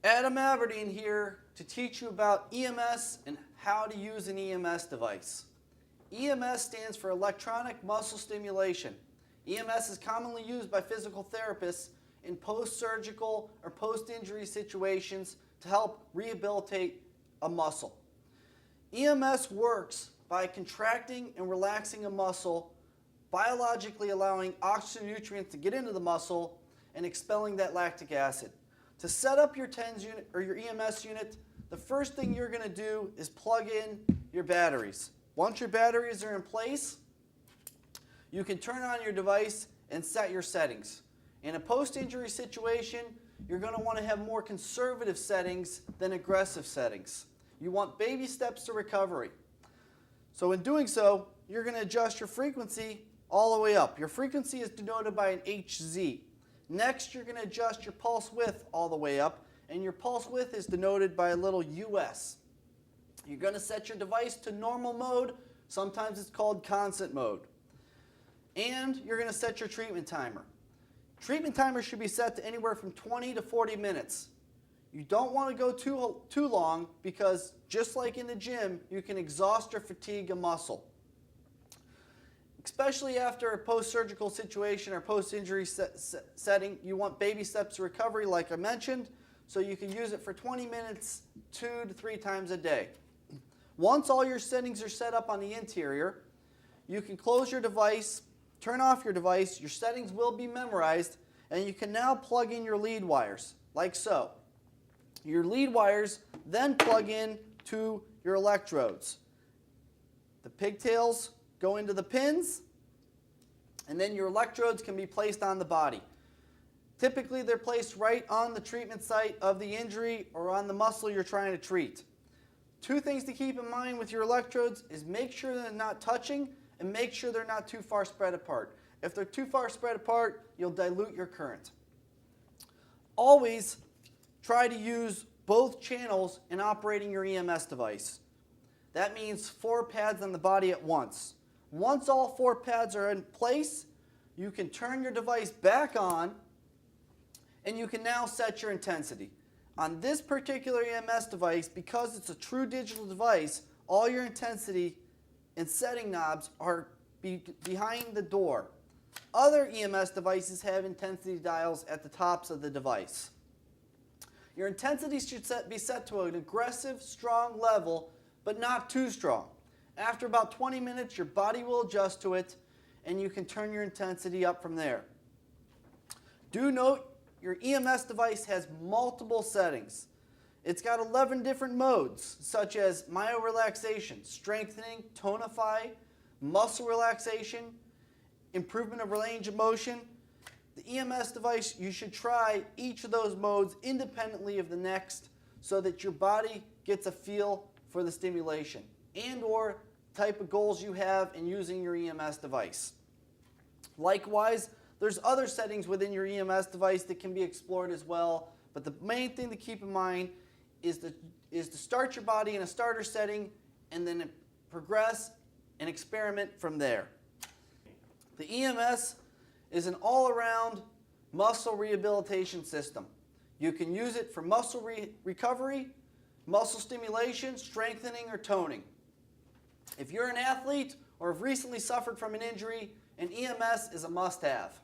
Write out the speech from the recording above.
Adam Aberdeen here to teach you about EMS and how to use an EMS device. EMS stands for electronic muscle stimulation. EMS is commonly used by physical therapists in post-surgical or post-injury situations to help rehabilitate a muscle. EMS works by contracting and relaxing a muscle, biologically allowing oxygen nutrients to get into the muscle and expelling that lactic acid. To set up your TENS unit or your EMS unit, the first thing you're going to do is plug in your batteries. Once your batteries are in place, you can turn on your device and set your settings. In a post-injury situation, you're going to want to have more conservative settings than aggressive settings. You want baby steps to recovery. So in doing so, you're going to adjust your frequency all the way up. Your frequency is denoted by an HZ. Next, you're going to adjust your pulse width all the way up, and your pulse width is denoted by a little US. You're going to set your device to normal mode. Sometimes it's called constant mode. And you're going to set your treatment timer. Treatment timer should be set to anywhere from 20 to 40 minutes. You don't want to go too long because just like in the gym, you can exhaust or fatigue a muscle. Especially after a post-surgical situation or post-injury setting, you want baby steps to recovery like I mentioned, so you can use it for 20 minutes 2 to 3 times a day. Once all your settings are set up on the interior, you can close your device, turn off your device, your settings will be memorized, and you can now plug in your lead wires, like so. Your lead wires then plug in to your electrodes. The pigtails go into the pins, and then your electrodes can be placed on the body. Typically, they're placed right on the treatment site of the injury or on the muscle you're trying to treat. 2 things to keep in mind with your electrodes is make sure they're not touching and make sure they're not too far spread apart. If they're too far spread apart, you'll dilute your current. Always try to use both channels in operating your EMS device. That means 4 pads on the body at once. Once all 4 pads are in place, you can turn your device back on and you can now set your intensity. On this particular EMS device, because it's a true digital device, all your intensity and setting knobs are behind the door. Other EMS devices have intensity dials at the tops of the device. Your intensity should be set to an aggressive, strong level, but not too strong. After about 20 minutes, your body will adjust to it, and you can turn your intensity up from there. Do note, your EMS device has multiple settings. It's got 11 different modes, such as myorelaxation, strengthening, tonify, muscle relaxation, improvement of range of motion. The EMS device, you should try each of those modes independently of the next so that your body gets a feel for the stimulation and or type of goals you have in using your EMS device. Likewise, there's other settings within your EMS device that can be explored as well, but the main thing to keep in mind is to start your body in a starter setting and then progress and experiment from there. The EMS is an all-around muscle rehabilitation system. You can use it for muscle recovery, muscle stimulation, strengthening, or toning. If you're an athlete or have recently suffered from an injury, an EMS is a must-have.